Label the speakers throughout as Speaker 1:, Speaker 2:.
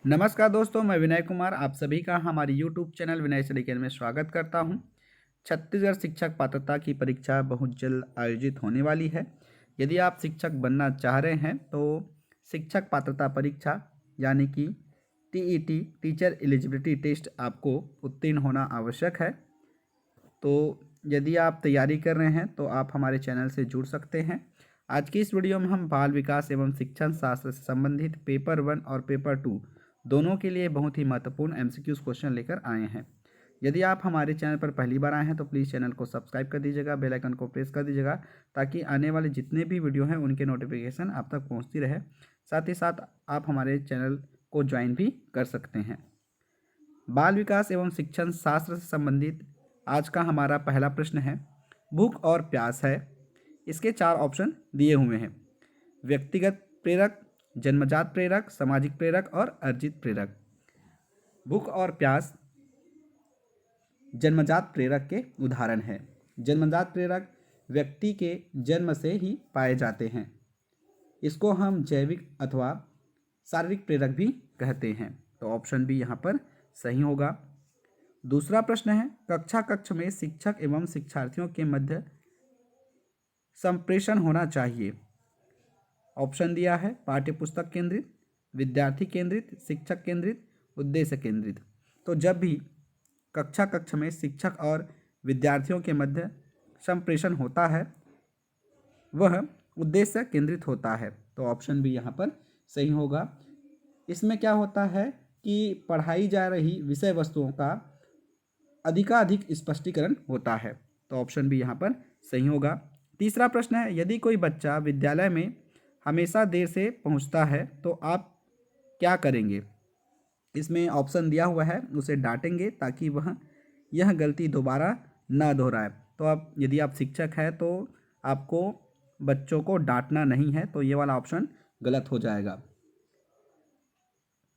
Speaker 1: नमस्कार दोस्तों, मैं विनय कुमार आप सभी का हमारे यूट्यूब चैनल विनय स्टडी अकेडमी में स्वागत करता हूं। छत्तीसगढ़ शिक्षक पात्रता की परीक्षा बहुत जल्द आयोजित होने वाली है। यदि आप शिक्षक बनना चाह रहे हैं तो शिक्षक पात्रता परीक्षा यानी कि टीईटी टीचर एलिजिबिलिटी टेस्ट आपको उत्तीर्ण होना आवश्यक है। तो यदि आप तैयारी कर रहे हैं तो आप हमारे चैनल से जुड़ सकते हैं। आज की इस वीडियो में हम बाल विकास एवं शिक्षण शास्त्र से संबंधित पेपर 1 और पेपर 2 दोनों के लिए बहुत ही महत्वपूर्ण एमसीक्यूज क्वेश्चन लेकर आए हैं। यदि आप हमारे चैनल पर पहली बार आए हैं तो प्लीज़ चैनल को सब्सक्राइब कर दीजिएगा, बेल आइकन को प्रेस कर दीजिएगा ताकि आने वाले जितने भी वीडियो हैं उनके नोटिफिकेशन आप तक पहुंचती रहे। साथ ही साथ आप हमारे चैनल को ज्वाइन भी कर सकते हैं। बाल विकास एवं शिक्षण शास्त्र से संबंधित आज का हमारा पहला प्रश्न है, भूख और प्यास है। इसके 4 ऑप्शन दिए हुए हैं। व्यक्तिगत प्रेरक, जन्मजात प्रेरक, सामाजिक प्रेरक और अर्जित प्रेरक। भूख और प्यास जन्मजात प्रेरक के उदाहरण हैं। जन्मजात प्रेरक व्यक्ति के जन्म से ही पाए जाते हैं। इसको हम जैविक अथवा शारीरिक प्रेरक भी कहते हैं। तो ऑप्शन बी यहाँ पर सही होगा। दूसरा प्रश्न है, कक्षा में शिक्षक एवं शिक्षार्थियों के मध्य संप्रेषण होना चाहिए। ऑप्शन दिया है पाठ्यपुस्तक केंद्रित, विद्यार्थी केंद्रित, शिक्षक केंद्रित, उद्देश्य केंद्रित। तो जब भी कक्षा में शिक्षक और विद्यार्थियों के मध्य संप्रेषण होता है वह उद्देश्य केंद्रित होता है। तो ऑप्शन बी यहाँ पर सही होगा। इसमें क्या होता है कि पढ़ाई जा रही विषय वस्तुओं का अधिकाधिक स्पष्टीकरण होता है। तो ऑप्शन बी यहाँ पर सही होगा। तीसरा प्रश्न है, यदि कोई बच्चा विद्यालय में हमेशा देर से पहुँचता है तो आप क्या करेंगे। इसमें ऑप्शन दिया हुआ है, उसे डांटेंगे ताकि वह यह गलती दोबारा न दोहराए। तो आप यदि आप शिक्षक हैं तो आपको बच्चों को डांटना नहीं है, तो ये वाला ऑप्शन गलत हो जाएगा।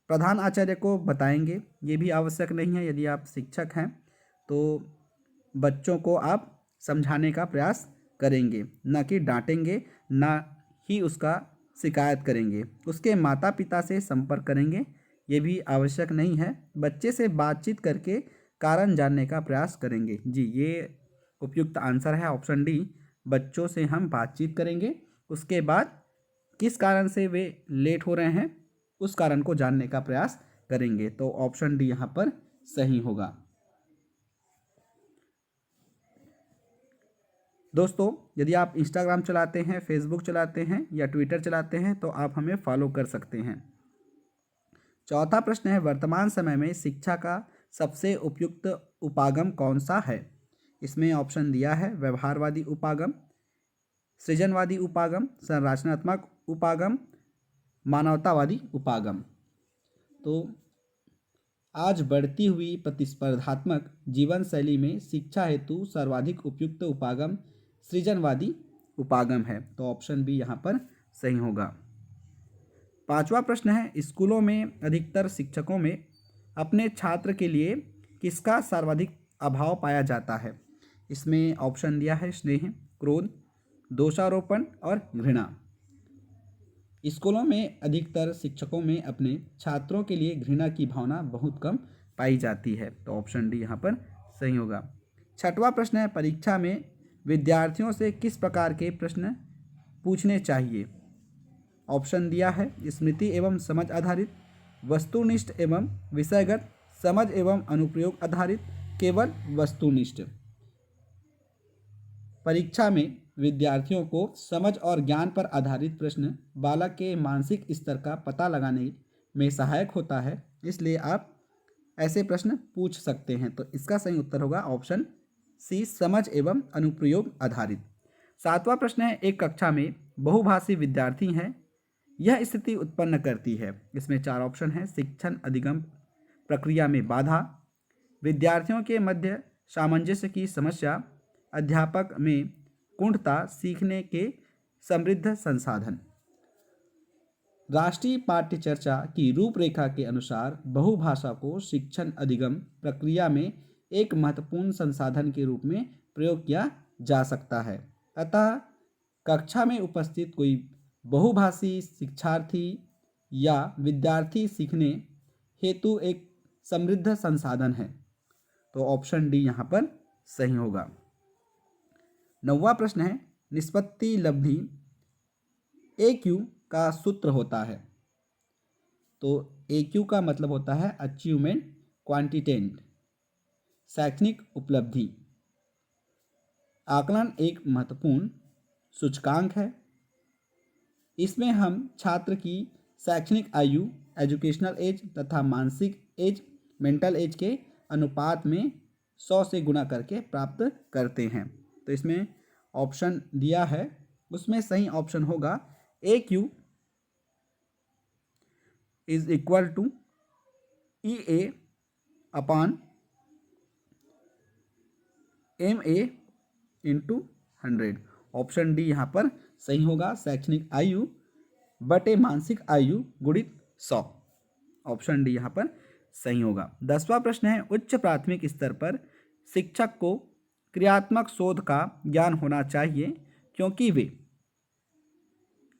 Speaker 1: प्रधान आचार्य को बताएंगे, ये भी आवश्यक नहीं है। यदि आप शिक्षक हैं तो बच्चों को आप समझाने का प्रयास करेंगे, न कि डांटेंगे, न ही उसका शिकायत करेंगे। उसके माता पिता से संपर्क करेंगे, ये भी आवश्यक नहीं है। बच्चे से बातचीत करके कारण जानने का प्रयास करेंगे। जी, ये उपयुक्त आंसर है ऑप्शन डी। बच्चों से हम बातचीत करेंगे, उसके बाद किस कारण से वे लेट हो रहे हैं उस कारण को जानने का प्रयास करेंगे। तो ऑप्शन डी यहाँ पर सही होगा। दोस्तों, यदि आप इंस्टाग्राम चलाते हैं, फेसबुक चलाते हैं या ट्विटर चलाते हैं तो आप हमें फॉलो कर सकते हैं। चौथा प्रश्न है, वर्तमान समय में शिक्षा का सबसे उपयुक्त उपागम कौन सा है। इसमें ऑप्शन दिया है व्यवहारवादी उपागम, सृजनवादी उपागम, संरचनात्मक उपागम, मानवतावादी उपागम। तो आज बढ़ती हुई प्रतिस्पर्धात्मक जीवन शैली में शिक्षा हेतु सर्वाधिक उपयुक्त उपागम सृजनवादी उपागम है। तो ऑप्शन बी यहाँ पर सही होगा। पांचवा प्रश्न है, स्कूलों में अधिकतर शिक्षकों में अपने छात्र के लिए किसका सर्वाधिक अभाव पाया जाता है। इसमें ऑप्शन दिया है स्नेह, क्रोध, दोषारोपण और घृणा। स्कूलों में अधिकतर शिक्षकों में अपने छात्रों के लिए घृणा की भावना बहुत कम पाई जाती है। तो ऑप्शन डी यहाँ पर सही होगा। छठवां प्रश्न है, परीक्षा में विद्यार्थियों से किस प्रकार के प्रश्न पूछने चाहिए। ऑप्शन दिया है स्मृति एवं समझ आधारित, वस्तुनिष्ठ एवं विषयगत, समझ एवं अनुप्रयोग आधारित, केवल वस्तुनिष्ठ। परीक्षा में विद्यार्थियों को समझ और ज्ञान पर आधारित प्रश्न बालक के मानसिक स्तर का पता लगाने में सहायक होता है, इसलिए आप ऐसे प्रश्न पूछ सकते हैं। तो इसका सही उत्तर होगा ऑप्शन सी, समझ एवं अनुप्रयोग आधारित। सातवां प्रश्न है, एक कक्षा में बहुभाषी विद्यार्थी हैं, यह स्थिति उत्पन्न करती है। इसमें 4 ऑप्शन हैं, शिक्षण अधिगम प्रक्रिया में बाधा, विद्यार्थियों के मध्य सामंजस्य की समस्या, अध्यापक में कुंठता, सीखने के समृद्ध संसाधन। राष्ट्रीय पाठ्य चर्चा की रूपरेखा के अनुसार बहुभाषा को शिक्षण अधिगम प्रक्रिया में एक महत्वपूर्ण संसाधन के रूप में प्रयोग किया जा सकता है। अतः कक्षा में उपस्थित कोई बहुभाषी शिक्षार्थी या विद्यार्थी सीखने हेतु एक समृद्ध संसाधन है। तो ऑप्शन डी यहाँ पर सही होगा। 9वां प्रश्न है, निष्पत्ति लब्धि AQ का सूत्र होता है। तो AQ का मतलब होता है अचीवमेंट क्वांटिटेंट, शैक्षणिक उपलब्धि। आकलन एक महत्वपूर्ण सूचकांक है। इसमें हम छात्र की शैक्षणिक आयु, एजुकेशनल एज तथा मानसिक एज, मेंटल एज के अनुपात में 100 से गुणा करके प्राप्त करते हैं। तो इसमें ऑप्शन दिया है, उसमें सही ऑप्शन होगा AQ is equal to EA upon MA into 100। Option D यहाँ पर सही होगा, शैक्षणिक आयु बटे मानसिक आयु गुणित 100। ऑप्शन डी यहाँ पर सही होगा। 10वां प्रश्न है, उच्च प्राथमिक स्तर पर शिक्षक को क्रियात्मक शोध का ज्ञान होना चाहिए क्योंकि वे,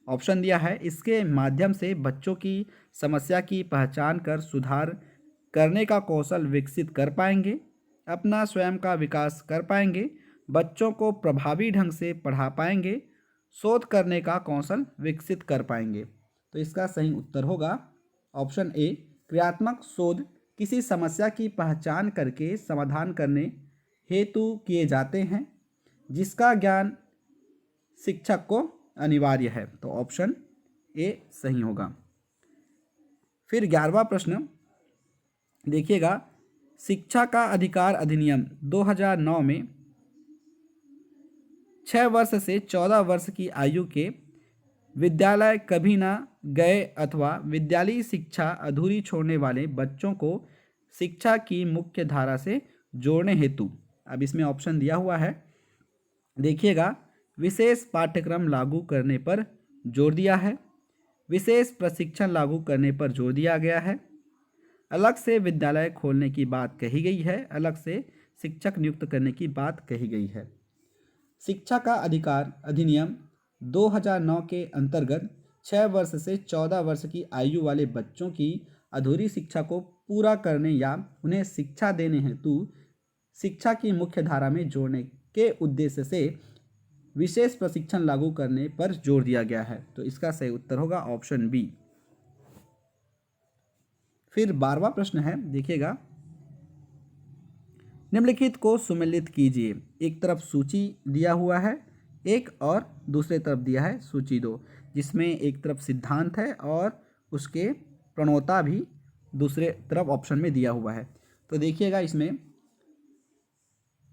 Speaker 1: ऑप्शन दिया है, इसके माध्यम से बच्चों की समस्या की पहचान कर सुधार करने का कौशल विकसित कर पाएंगे, अपना स्वयं का विकास कर पाएंगे, बच्चों को प्रभावी ढंग से पढ़ा पाएंगे, शोध करने का कौशल विकसित कर पाएंगे। तो इसका सही उत्तर होगा ऑप्शन ए, क्रियात्मक शोध किसी समस्या की पहचान करके समाधान करने हेतु किए जाते हैं जिसका ज्ञान शिक्षक को अनिवार्य है। तो ऑप्शन ए सही होगा। फिर 11वां प्रश्न देखिएगा, शिक्षा का अधिकार अधिनियम 2009 में 6 वर्ष से 14 वर्ष की आयु के विद्यालय कभी ना गए अथवा विद्यालयी शिक्षा अधूरी छोड़ने वाले बच्चों को शिक्षा की मुख्य धारा से जोड़ने हेतु, अब इसमें ऑप्शन दिया हुआ है, देखिएगा, विशेष पाठ्यक्रम लागू करने पर जोर दिया है, विशेष प्रशिक्षण लागू करने पर जोर दिया गया है, अलग से विद्यालय खोलने की बात कही गई है, अलग से शिक्षक नियुक्त करने की बात कही गई है। शिक्षा का अधिकार अधिनियम 2009 के अंतर्गत 6 वर्ष से 14 वर्ष की आयु वाले बच्चों की अधूरी शिक्षा को पूरा करने या उन्हें शिक्षा देने हेतु शिक्षा की मुख्य धारा में जोड़ने के उद्देश्य से विशेष प्रशिक्षण लागू करने पर जोर दिया गया है। तो इसका सही उत्तर होगा ऑप्शन बी। फिर 12वां प्रश्न है, देखिएगा, निम्नलिखित को सुमेलित कीजिए। एक तरफ सूची दिया हुआ है एक और दूसरे तरफ दिया है सूची 2, जिसमें एक तरफ सिद्धांत है और उसके प्रणोता भी दूसरे तरफ ऑप्शन में दिया हुआ है। तो देखिएगा इसमें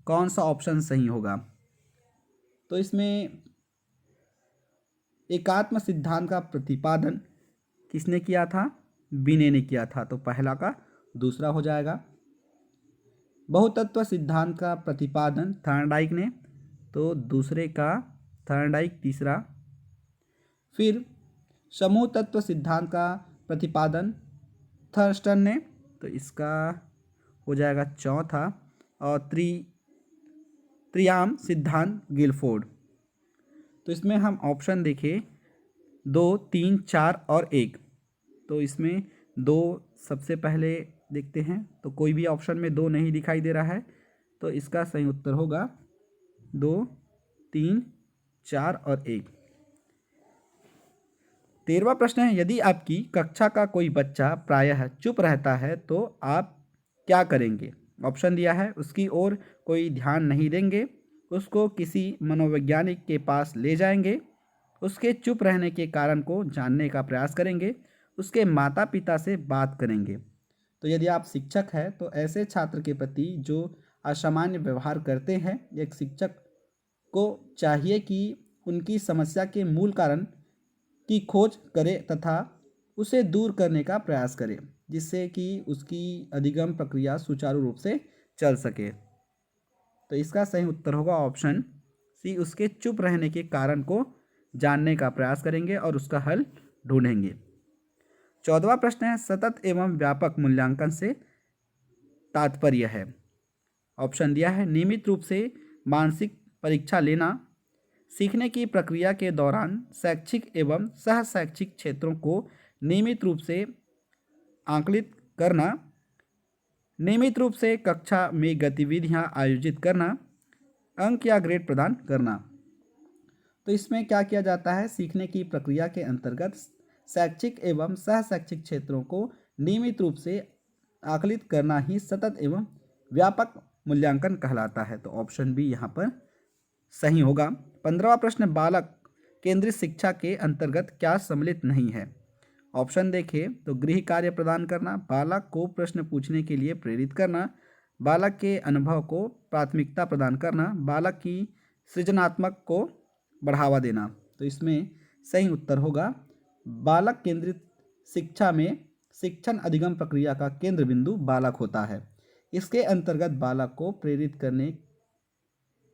Speaker 1: कौन सा ऑप्शन सही होगा। तो इसमें एकात्म सिद्धांत का प्रतिपादन किसने किया था? बिने ने किया था, तो पहला का दूसरा हो जाएगा। बहुतत्व सिद्धांत का प्रतिपादन थॉर्नडाइक ने, तो दूसरे का थॉर्नडाइक तीसरा। फिर समूह तत्व सिद्धांत का प्रतिपादन थर्स्टन ने, तो इसका हो जाएगा चौथा। और त्रियाम सिद्धांत गिलफोर्ड। तो इसमें हम ऑप्शन देखें 2, 3, 4 और 1। तो इसमें 2 सबसे पहले देखते हैं, तो कोई भी ऑप्शन में 2 नहीं दिखाई दे रहा है, तो इसका सही उत्तर होगा 2, 3, 4 और 1। 13वां प्रश्न है, यदि आपकी कक्षा का कोई बच्चा प्रायः चुप रहता है तो आप क्या करेंगे? ऑप्शन दिया है, उसकी ओर कोई ध्यान नहीं देंगे, उसको किसी मनोवैज्ञानिक के पास ले जाएंगे, उसके चुप रहने के कारण को जानने का प्रयास करेंगे, उसके माता पिता से बात करेंगे। तो यदि आप शिक्षक हैं तो ऐसे छात्र के प्रति जो असामान्य व्यवहार करते हैं, एक शिक्षक को चाहिए कि उनकी समस्या के मूल कारण की खोज करे तथा उसे दूर करने का प्रयास करे, जिससे कि उसकी अधिगम प्रक्रिया सुचारू रूप से चल सके। तो इसका सही उत्तर होगा ऑप्शन सी, उसके चुप रहने के कारण को जानने का प्रयास करेंगे और उसका हल ढूंढेंगे। 14वां प्रश्न है, सतत एवं व्यापक मूल्यांकन से तात्पर्य है। ऑप्शन दिया है, नियमित रूप से मानसिक परीक्षा लेना, सीखने की प्रक्रिया के दौरान शैक्षिक एवं सह शैक्षिक क्षेत्रों को नियमित रूप से आंकलित करना, नियमित रूप से कक्षा में गतिविधियां आयोजित करना, अंक या ग्रेड प्रदान करना। तो इसमें क्या किया जाता है, सीखने की प्रक्रिया के अंतर्गत शैक्षिक एवं सह शैक्षिक क्षेत्रों को नियमित रूप से आकलित करना ही सतत एवं व्यापक मूल्यांकन कहलाता है। तो ऑप्शन बी यहाँ पर सही होगा। 15वां प्रश्न, बालक केंद्रित शिक्षा के अंतर्गत क्या सम्मिलित नहीं है। ऑप्शन देखिए तो गृह कार्य प्रदान करना, बालक को प्रश्न पूछने के लिए प्रेरित करना, बालक के अनुभव को प्राथमिकता प्रदान करना, बालक की सृजनात्मक को बढ़ावा देना। तो इसमें सही उत्तर होगा बालक केंद्रित शिक्षा में शिक्षण अधिगम प्रक्रिया का केंद्र बिंदु बालक होता है। इसके अंतर्गत बालक को प्रेरित करने,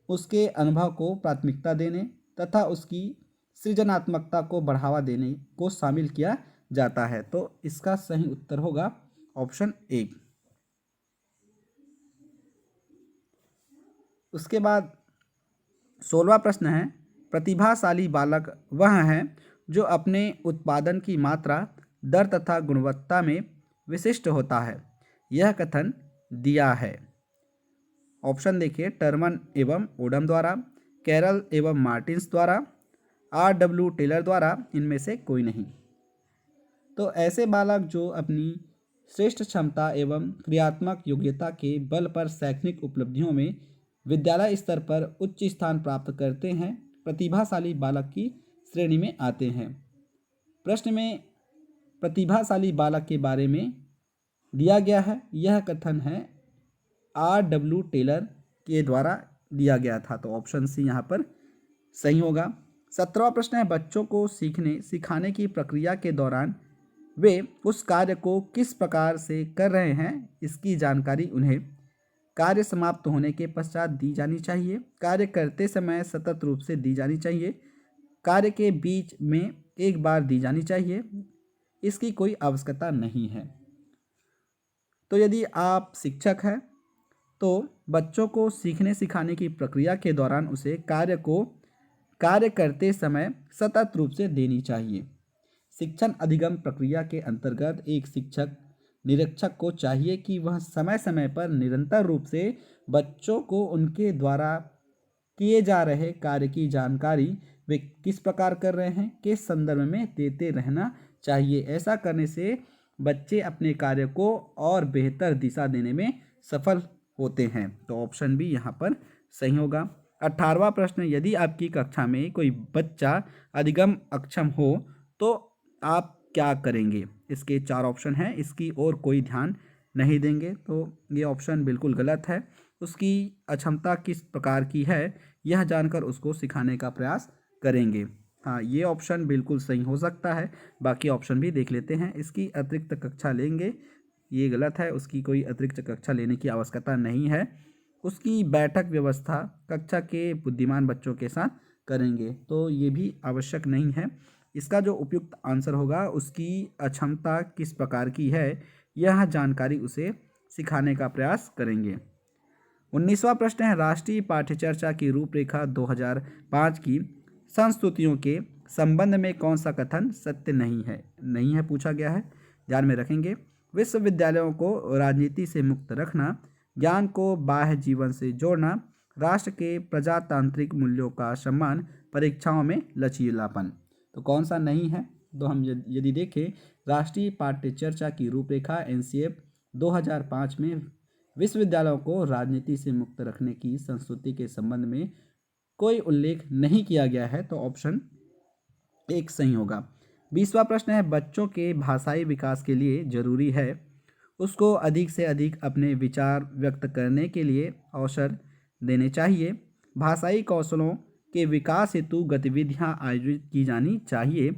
Speaker 1: उसके अनुभव को प्राथमिकता देने तथा उसकी सृजनात्मकता को बढ़ावा देने को शामिल किया जाता है। तो इसका सही उत्तर होगा ऑप्शन ए। उसके बाद 16वां प्रश्न है, प्रतिभाशाली बालक वह है जो अपने उत्पादन की मात्रा, दर तथा गुणवत्ता में विशिष्ट होता है। यह कथन दिया है। ऑप्शन देखिए टर्मन एवं ओडम द्वारा, कैरल एवं मार्टिन्स द्वारा, R.W. टेलर द्वारा, इनमें से कोई नहीं। तो ऐसे बालक जो अपनी श्रेष्ठ क्षमता एवं क्रियात्मक योग्यता के बल पर शैक्षणिक उपलब्धियों में विद्यालय स्तर पर उच्च स्थान प्राप्त करते हैं, प्रतिभाशाली बालक की श्रेणी में आते हैं। प्रश्न में प्रतिभाशाली बालक के बारे में दिया गया है, यह कथन है R.W. टेलर के द्वारा दिया गया था। तो ऑप्शन सी यहाँ पर सही होगा। 17वां प्रश्न है, बच्चों को सीखने सिखाने की प्रक्रिया के दौरान वे उस कार्य को किस प्रकार से कर रहे हैं, इसकी जानकारी उन्हें कार्य समाप्त होने के पश्चात दी जानी चाहिए, कार्य करते समय सतत रूप से दी जानी चाहिए, कार्य के बीच में एक बार दी जानी चाहिए, इसकी कोई आवश्यकता नहीं है। तो यदि आप शिक्षक हैं तो बच्चों को सीखने सिखाने की प्रक्रिया के दौरान उसे कार्य करते समय सतत रूप से देनी चाहिए। शिक्षण अधिगम प्रक्रिया के अंतर्गत एक शिक्षक निरीक्षक को चाहिए कि वह समय समय पर निरंतर रूप से बच्चों को उनके द्वारा किए जा रहे कार्य की जानकारी वे किस प्रकार कर रहे हैं के संदर्भ में देते रहना चाहिए। ऐसा करने से बच्चे अपने कार्य को और बेहतर दिशा देने में सफल होते हैं। तो ऑप्शन बी यहाँ पर सही होगा। 18वां प्रश्न, यदि आपकी कक्षा में कोई बच्चा अधिगम अक्षम हो तो आप क्या करेंगे। इसके 4 ऑप्शन हैं, इसकी ओर कोई ध्यान नहीं देंगे। तो ये ऑप्शन बिल्कुल गलत है। उसकी अक्षमता किस प्रकार की है यह जानकर उसको सिखाने का प्रयास करेंगे। हाँ, ये ऑप्शन बिल्कुल सही हो सकता है। बाकी ऑप्शन भी देख लेते हैं। इसकी अतिरिक्त कक्षा लेंगे, ये गलत है। उसकी कोई अतिरिक्त कक्षा लेने की आवश्यकता नहीं है। उसकी बैठक व्यवस्था कक्षा के बुद्धिमान बच्चों के साथ करेंगे, तो ये भी आवश्यक नहीं है। इसका जो उपयुक्त आंसर होगा, उसकी अक्षमता किस प्रकार की है यह जानकारी उसे सिखाने का प्रयास करेंगे। 19वां प्रश्न है, राष्ट्रीय पाठ्यचर्या की रूपरेखा 2005 की संस्तुतियों के संबंध में कौन सा कथन सत्य नहीं है पूछा गया है, ध्यान में रखेंगे। विश्वविद्यालयों को राजनीति से मुक्त रखना, ज्ञान को बाह्य जीवन से जोड़ना, राष्ट्र के प्रजातांत्रिक मूल्यों का सम्मान, परीक्षाओं में लचीलापन। तो कौन सा नहीं है। तो हम यदि देखें, राष्ट्रीय पाठ्यचर्या की रूपरेखा NCF 2005 में विश्वविद्यालयों को राजनीति से मुक्त रखने की संस्तुति के संबंध में कोई उल्लेख नहीं किया गया है। तो ऑप्शन 1 सही होगा। 20वां प्रश्न है, बच्चों के भाषाई विकास के लिए जरूरी है उसको अधिक से अधिक अपने विचार व्यक्त करने के लिए अवसर देने चाहिए, भाषाई कौशलों के विकास हेतु गतिविधियां आयोजित की जानी चाहिए,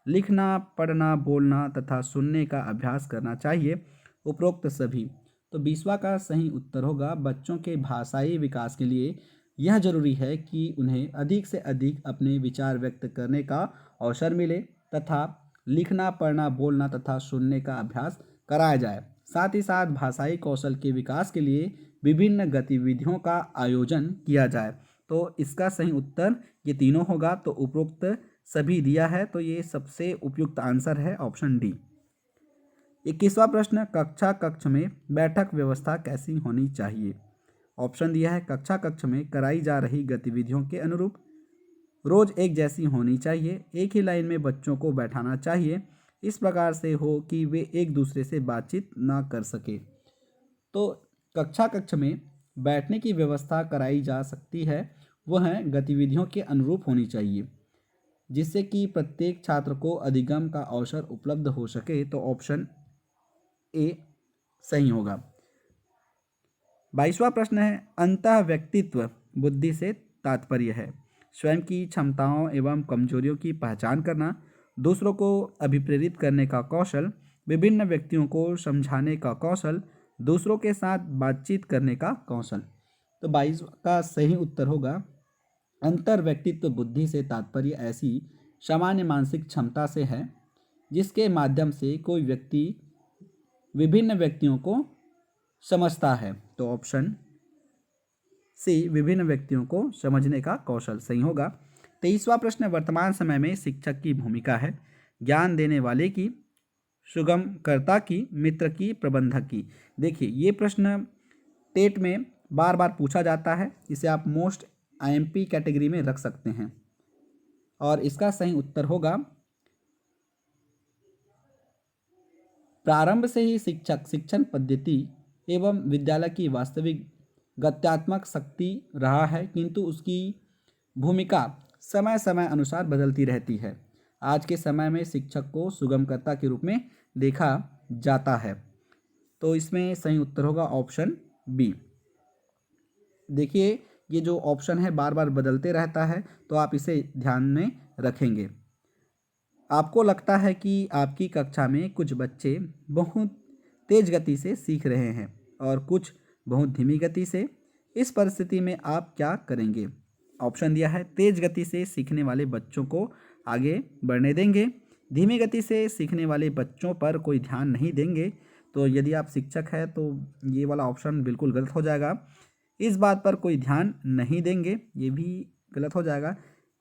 Speaker 1: लिखना, पढ़ना, बोलना तथा सुनने का अभ्यास करना चाहिए, उपरोक्त सभी। तो 20वां का सही उत्तर होगा, बच्चों के भाषाई विकास के लिए यह जरूरी है कि उन्हें अधिक से अधिक अपने विचार व्यक्त करने का अवसर मिले तथा लिखना, पढ़ना, बोलना तथा सुनने का अभ्यास कराया जाए। साथ ही साथ भाषाई कौशल के विकास के लिए विभिन्न गतिविधियों का आयोजन किया जाए। तो इसका सही उत्तर ये तीनों होगा। तो उपरोक्त सभी दिया है, तो ये सबसे उपयुक्त आंसर है ऑप्शन डी। 21वां प्रश्न, कक्षा कक्ष में बैठक व्यवस्था कैसी होनी चाहिए? ऑप्शन दिया है, कक्षा कक्ष में कराई जा रही गतिविधियों के अनुरूप रोज एक जैसी होनी चाहिए, एक ही लाइन में बच्चों को बैठाना चाहिए, इस प्रकार से हो कि वे एक दूसरे से बातचीत ना कर सके। तो कक्षा कक्ष में बैठने की व्यवस्था कराई जा सकती है, वह गतिविधियों के अनुरूप होनी चाहिए, जिससे कि प्रत्येक छात्र को अधिगम का अवसर उपलब्ध हो सके। तो ऑप्शन ए सही होगा। 22वां प्रश्न है, अंतः व्यक्तित्व बुद्धि से तात्पर्य है स्वयं की क्षमताओं एवं कमजोरियों की पहचान करना, दूसरों को अभिप्रेरित करने का कौशल, विभिन्न व्यक्तियों को समझाने का कौशल, दूसरों के साथ बातचीत करने का कौशल। तो 22 का सही उत्तर होगा, अंतर व्यक्तित्व बुद्धि से तात्पर्य ऐसी सामान्य मानसिक क्षमता से है जिसके माध्यम से कोई व्यक्ति विभिन्न व्यक्तियों को समझता है। तो ऑप्शन सी, विभिन्न व्यक्तियों को समझने का कौशल सही होगा। 23वां प्रश्न, वर्तमान समय में शिक्षक की भूमिका है ज्ञान देने वाले की, सुगमकर्ता की, मित्र की, प्रबंधक की। देखिए ये प्रश्न टेट में बार बार पूछा जाता है, इसे आप मोस्ट आईएमपी कैटेगरी में रख सकते हैं और इसका सही उत्तर होगा, प्रारंभ से ही शिक्षक शिक्षण पद्धति एवं विद्यालय की वास्तविक गत्यात्मक शक्ति रहा है, किंतु उसकी भूमिका समय समय अनुसार बदलती रहती है। आज के समय में शिक्षक को सुगमकर्ता के रूप में देखा जाता है। तो इसमें सही उत्तर होगा ऑप्शन बी। देखिए ये जो ऑप्शन है बार बार बदलते रहता है, तो आप इसे ध्यान में रखेंगे। आपको लगता है कि आपकी कक्षा में कुछ बच्चे बहुत तेज गति से सीख रहे हैं और कुछ बहुत धीमी गति से, इस परिस्थिति में आप क्या करेंगे? ऑप्शन दिया है, तेज गति से सीखने वाले बच्चों को आगे बढ़ने देंगे, धीमी गति से सीखने वाले बच्चों पर कोई ध्यान नहीं देंगे। तो यदि आप शिक्षक हैं तो ये वाला ऑप्शन बिल्कुल गलत हो जाएगा, इस बात पर कोई ध्यान नहीं देंगे, ये भी गलत हो जाएगा।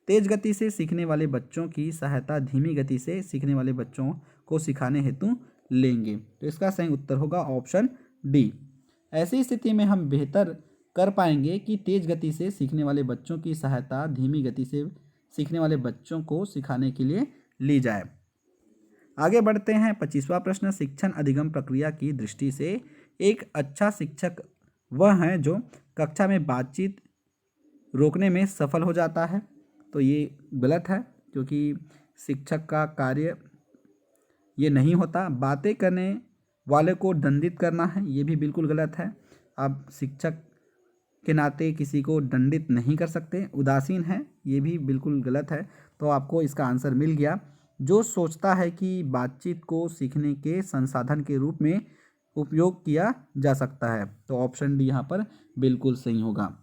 Speaker 1: तेज गति से सीखने वाले बच्चों की सहायता धीमी गति से सीखने वाले बच्चों को सिखाने हेतु लेंगे। तो इसका सही उत्तर होगा ऑप्शन डी। ऐसी स्थिति में हम बेहतर कर पाएंगे कि तेज गति से सीखने वाले बच्चों की सहायता धीमी गति से सीखने वाले बच्चों को सिखाने के लिए ली जाए। आगे बढ़ते हैं। 25वां प्रश्न, शिक्षण अधिगम प्रक्रिया की दृष्टि से एक अच्छा शिक्षक वह है जो कक्षा में बातचीत रोकने में सफल हो जाता है। तो ये गलत है, क्योंकि शिक्षक का कार्य ये नहीं होता। बातें करने वाले को दंडित करना है, ये भी बिल्कुल गलत है। आप शिक्षक के नाते किसी को दंडित नहीं कर सकते। उदासीन है, ये भी बिल्कुल गलत है। तो आपको इसका आंसर मिल गया। जो सोचता है कि बातचीत को सीखने के संसाधन के रूप में उपयोग किया जा सकता है, तो ऑप्शन डी यहाँ पर बिल्कुल सही होगा।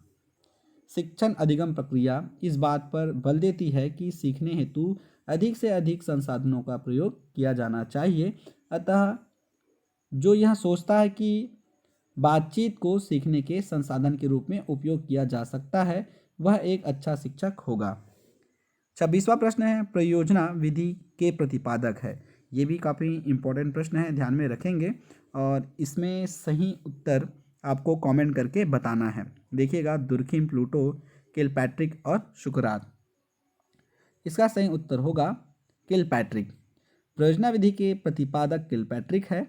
Speaker 1: शिक्षण अधिगम प्रक्रिया इस बात पर बल देती है कि सीखने हेतु अधिक से अधिक संसाधनों का प्रयोग किया जाना चाहिए। अतः जो यह सोचता है कि बातचीत को सीखने के संसाधन के रूप में उपयोग किया जा सकता है, वह एक अच्छा शिक्षक होगा। 26वां प्रश्न है, प्रयोजना विधि के प्रतिपादक है। ये भी काफ़ी इम्पोर्टेंट प्रश्न है, ध्यान में रखेंगे और इसमें सही उत्तर आपको कमेंट करके बताना है। देखिएगा, दुर्खिम, प्लूटो, किलपैट्रिक और शुक्रात। इसका सही उत्तर होगा किलपैट्रिक। प्रयोजना विधि के प्रतिपादक किलपैट्रिक है।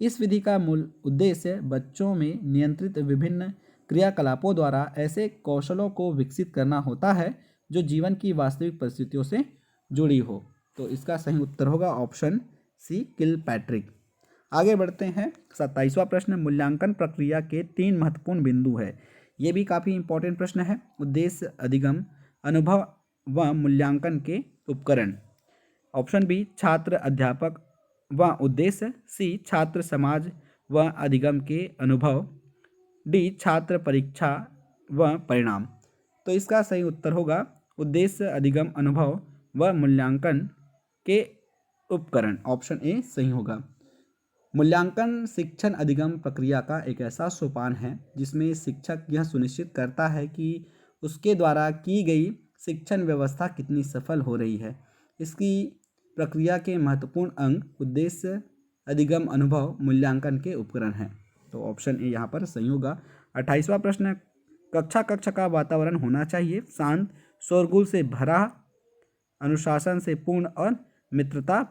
Speaker 1: इस विधि का मूल उद्देश्य बच्चों में नियंत्रित विभिन्न क्रियाकलापों द्वारा ऐसे कौशलों को विकसित करना होता है जो जीवन की वास्तविक परिस्थितियों से जुड़ी हो। तो इसका सही उत्तर होगा ऑप्शन सी, किलपैट्रिक। आगे बढ़ते हैं। 27वां प्रश्न, मूल्यांकन प्रक्रिया के 3 महत्वपूर्ण बिंदु है। ये भी काफ़ी इंपॉर्टेंट प्रश्न है। उद्देश्य, अधिगम, अनुभव व मूल्यांकन के उपकरण। ऑप्शन बी, छात्र, अध्यापक व उद्देश्य, सी, छात्र, समाज व अधिगम के अनुभव, डी, छात्र, परीक्षा व परिणाम। तो इसका सही उत्तर होगा उद्देश्य, अधिगम, अनुभव व मूल्यांकन के उपकरण। ऑप्शन ए सही होगा। मूल्यांकन शिक्षण अधिगम प्रक्रिया का एक ऐसा सोपान है जिसमें शिक्षक यह सुनिश्चित करता है कि उसके द्वारा की गई शिक्षण व्यवस्था कितनी सफल हो रही है। इसकी प्रक्रिया के महत्वपूर्ण अंग उद्देश्य, अधिगम अनुभव मूल्यांकन के उपकरण हैं। तो ऑप्शन ए यहाँ पर सही होगा। 28वां प्रश्न है, कक्षा का वातावरण होना चाहिए शांत, शोरगुल से भरा, अनुशासन से पूर्ण और मित्रता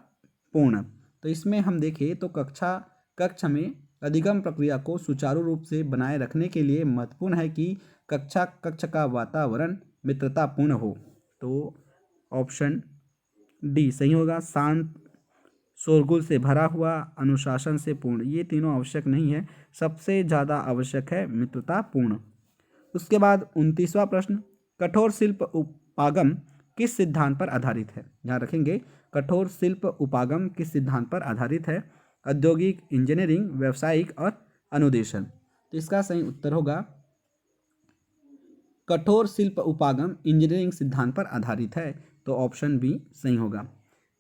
Speaker 1: पूर्ण। तो इसमें हम देखें तो कक्ष में अधिगम प्रक्रिया को सुचारू रूप से बनाए रखने के लिए महत्वपूर्ण है कि कक्ष का वातावरण मित्रतापूर्ण हो। तो ऑप्शन डी सही होगा। शांत, शोरगुल से भरा हुआ, अनुशासन से पूर्ण, ये तीनों आवश्यक नहीं है, सबसे ज़्यादा आवश्यक है मित्रतापूर्ण। उसके बाद 29वां प्रश्न, कठोर शिल्प उपागम किस सिद्धांत पर आधारित है। ध्यान रखेंगे, कठोर शिल्प उपागम किस सिद्धांत पर आधारित है। औद्योगिक, इंजीनियरिंग, व्यावसायिक और अनुदेशन। तो इसका सही उत्तर होगा कठोर शिल्प उपागम इंजीनियरिंग सिद्धांत पर आधारित है। तो ऑप्शन बी सही होगा।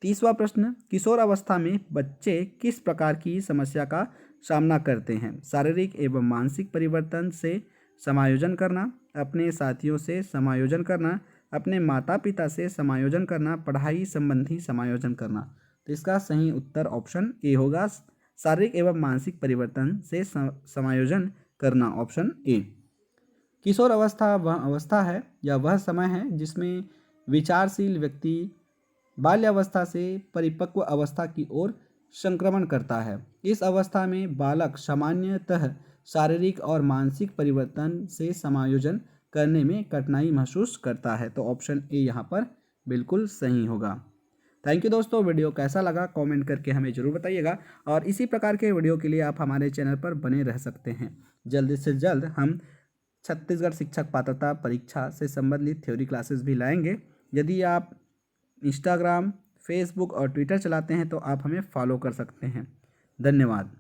Speaker 1: 30वां प्रश्न, किशोर अवस्था में बच्चे किस प्रकार की समस्या का सामना करते हैं। शारीरिक एवं मानसिक परिवर्तन से समायोजन करना, अपने साथियों से समायोजन करना, अपने माता पिता से समायोजन करना, पढ़ाई संबंधी समायोजन करना। तो इसका सही उत्तर ऑप्शन ए होगा, शारीरिक एवं मानसिक परिवर्तन से समायोजन करना, ऑप्शन ए। किशोर अवस्था वह अवस्था है या वह समय है जिसमें विचारशील व्यक्ति बाल्यावस्था से परिपक्व अवस्था की ओर संक्रमण करता है। इस अवस्था में बालक सामान्यतः शारीरिक और मानसिक परिवर्तन से समायोजन करने में कठिनाई महसूस करता है। तो ऑप्शन ए यहाँ पर बिल्कुल सही होगा। थैंक यू दोस्तों, वीडियो कैसा लगा कमेंट करके हमें ज़रूर बताइएगा और इसी प्रकार के वीडियो के लिए आप हमारे चैनल पर बने रह सकते हैं। जल्द से जल्द हम छत्तीसगढ़ शिक्षक पात्रता परीक्षा से संबंधित थ्योरी क्लासेस भी लाएंगे। यदि आप इंस्टाग्राम, फेसबुक और ट्विटर चलाते हैं तो आप हमें फॉलो कर सकते हैं। धन्यवाद।